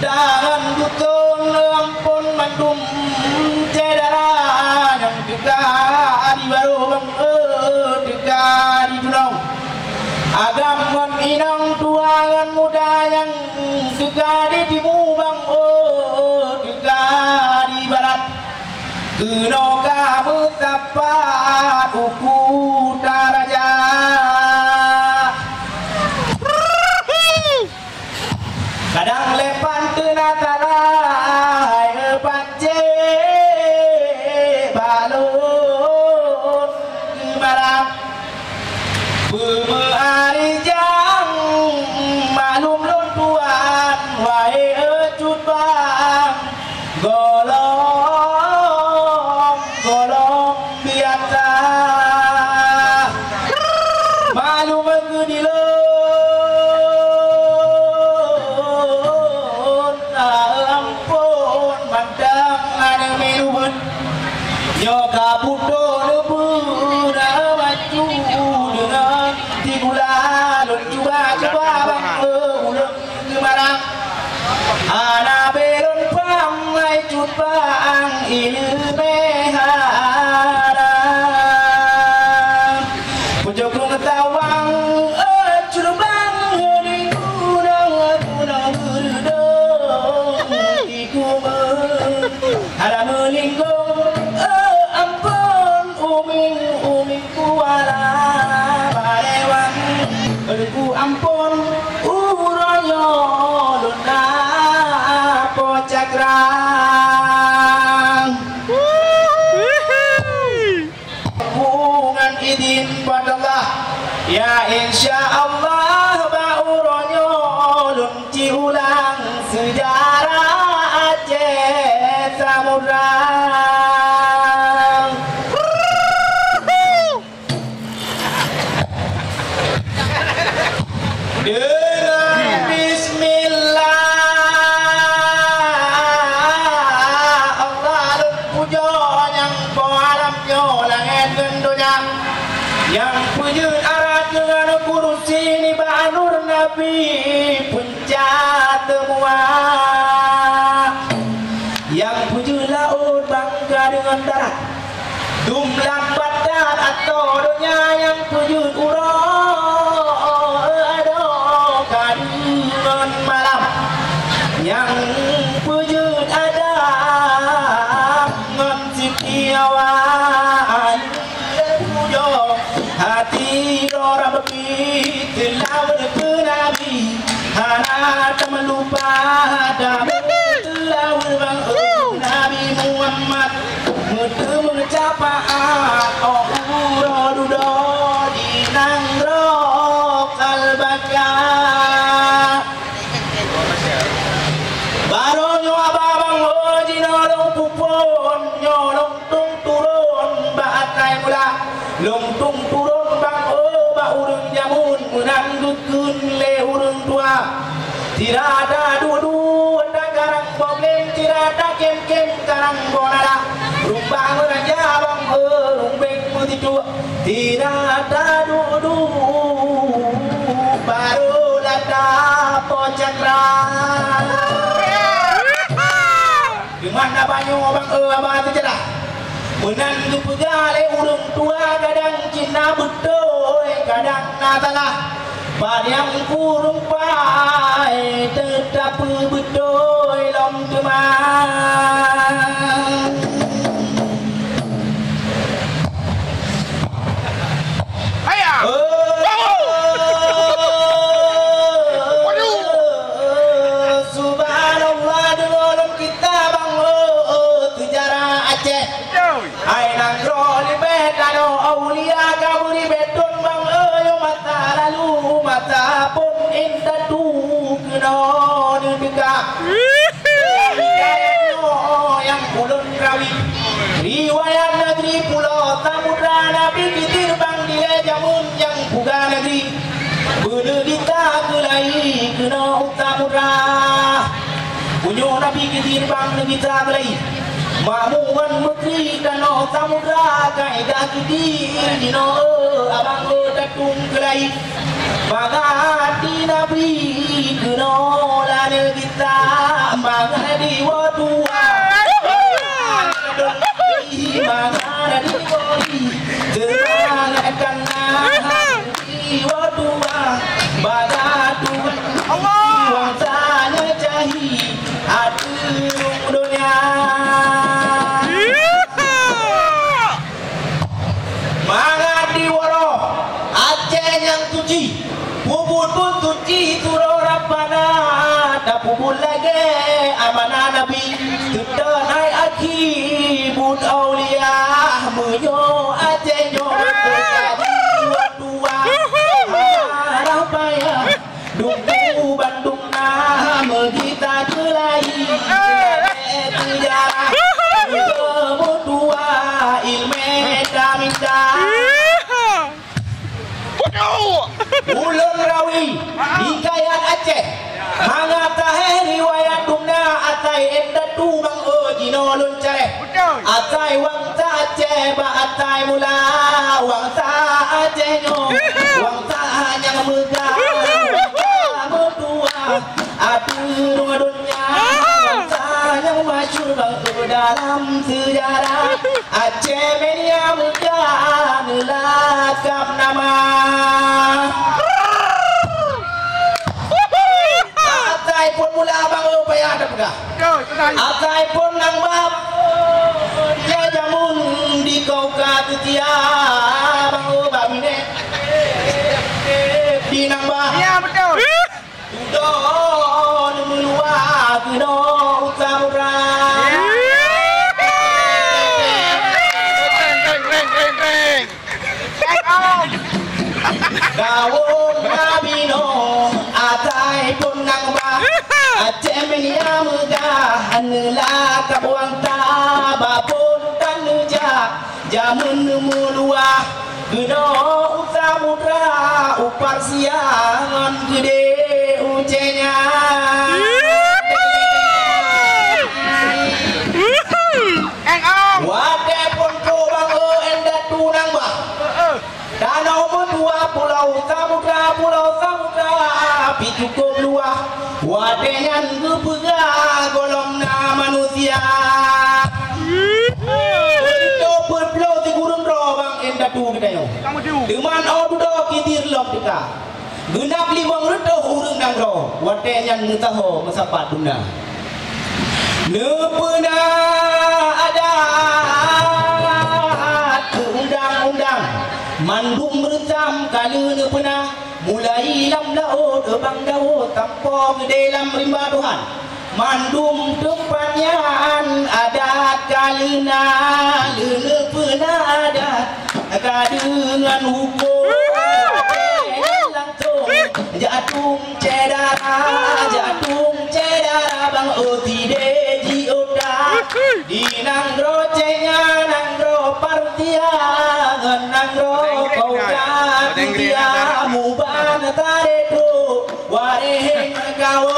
undangan dukun ampun mandum cedera yang juga di baru bang juga di gunung agam inang tuangan muda yang juga di timur bang juga di barat keno kamu tapat uku taraja kadang lepan tenatarai pance balon kemarang pemeari jang malum lon tuan wae cut bang golong biasa malum ngedilo Yoga budo lebu dah maju dengan tigula lon cuba bang ulang kemarang ana belon pamai cupang ilu mehara pujo kung tawang curubang di gunung gurdong iku ada melingkung uming kuala balewang berku ampun uroyo luna pocakrang hubungan idin padallah ya insya Allah bauroyo lunci ulang sejarah Aceh Samudra dengan bismillah Allah pujo yang alamnya langit gendonya yang puji arat dengan kursi ni banur nabi puncak temua yang puji laut bangga dengan darat dumlang badan atau dunia yang puji urang malam yang wujud ada ngetiawan pujo hati orang begitu lawan ke Nabi hana tak melupa ada lawan bang Nabi Muhammad mutu mencapaat oh rodudo di nangrok al-bakar baru nyoba bang hoji nolong pupon nyolong tung turun batai mula longtung turun bang ba urung jamun menang dukun le urung tua tidak ada dua-dua ada garang problem tidak ada kem-kem garang bonada rumpang raja bang rumbeng putih tua tidak ada dua-dua baru lada pocakrang dimana banyu bang abang tu jelah menang tu pegale urung tua kadang cina betul kadang natalah padang kurung pai tetap betul lom kemang ayah subhanallah dengan kita bang sejarah Aceh ai nang roli betano aulia kaburi beton bang mata lalu mata pun indah tu kena dekat yang ulun rawi riwayat negeri pulau Samudra Nabi kitir bang dia jamun yang buka negeri bener kita kelai kena Samudra punyo Nabi kitir bang negeri kelai Mamuan menteri kano Samudra kaidah kitir dino abang datung kelai bagati Nabi keno lane kita Mangana di wadua Mangana di wadi Terangkan di wadua Badatu Iwang tanya jahi Aduh dunia Mangat di waro Aceh yang suci Bubur pun suci Turo Rabbana Tak bubur lagi Amanah Nabi Terdanai aki Bud Aulia Menyo Aceh nyo Terjadi dua-dua Marah payah Dungku Bandung Nama kita celai Sejarah Bertemu dua Ilme Daminda Ulun Rawi Hikayat Aceh Mangatahe riwayat dumna Atai enda tu bang ojino lun careh Atai wangsa Aceh ba atai mula Wangsa Aceh nyo Wangsa yang megah Wangsa berdua Aduh dunia Wangsa yang masyur bang dalam sejarah Aceh media megah Nelakap nama Atai pun mula bang upaya ada pegah Atai pun nang bab Dia jamun di kau kata tia Bang ubah mine Di nang bah Ya betul Tudon meluah Kudo utamura Dawung Nabino Atai pun nang bah Aceh melia megah Anelah kabuang tabapun tanuja Jamun meluah Geno usamudra Upar siangan gede ucenya Wade pun kobang endat tunang bah Danau berdua pulau samudra Api cukup luah Wadengan kepegah golongna manusia Itu berbelau di gurun robang endat tu kita yo Deman odudo kitir lom kita Genap limang redo urung nang ro Wadengan ngetaho masapat duna Nepena ada undang-undang Mandum bersam kala nepena Mulai lam laut bang daud Tanpa dalam rimba Tuhan Mandum tempanyan adat kalina Lele pernah adat Kadengan hukum Langsung Jatung cedara Bang otide jioda Di nangro cenga nangro partia Nangro kaukan dia Muban taredo Wareh kau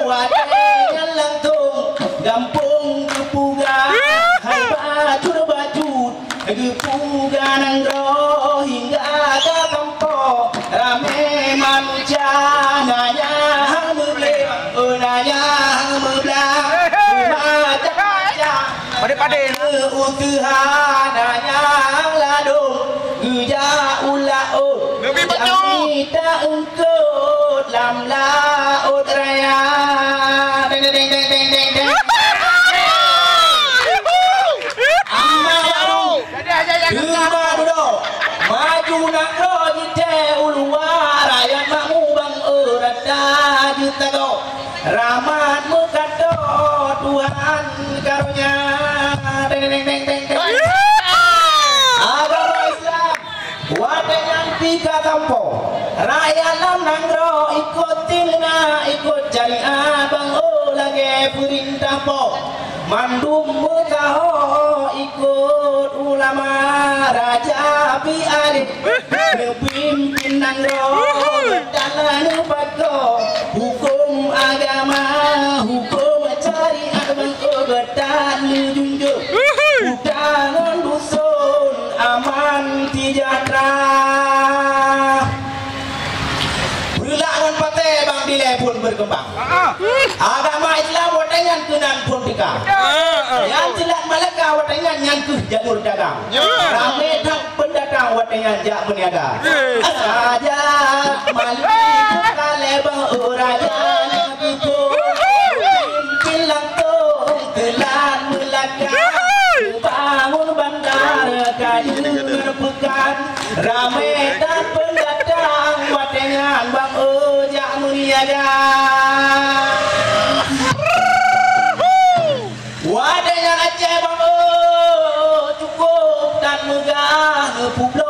Wareh lantung Gampung kepuga Hai bajut Kepuga nangro Hingga ke tempo Rame manusia Nanya mebelah Pada-pada Utuhan Nanya ladung Geja ulaut Lebih betul Kita engkut Lam laut raya Deng Amma baru Dua duduk Maju nak rojite uluar Rakyat makmu bang rada juta go Rahmat mukado Tuhan karunia Agama Islam Wadengan tiga kampo Rakyat lam nangro ikutin na ikut jariah bang lagi perintah po Mandum mutaho ikut ulama Raja biarit Pimpin nangro Dalam pato Hukum agama Hukum syariat bang betan junjuk Udangan dusun Aman sejahtera Perlakuan partai bang Dile pun berkembang Agama Islam wadangan menang politika. Yang jelas Melaka watengan nyangkuh jalur dagang. Ramai tak pendatang watengan jak berniaga. Saja malik kalebang raja itu bilang tong telan Melaka. Bangun bandar kayu pekan. Ramai tak pendatang watengan bang jak berniaga. Wadah yang Aceh bang cukup dan megah publik.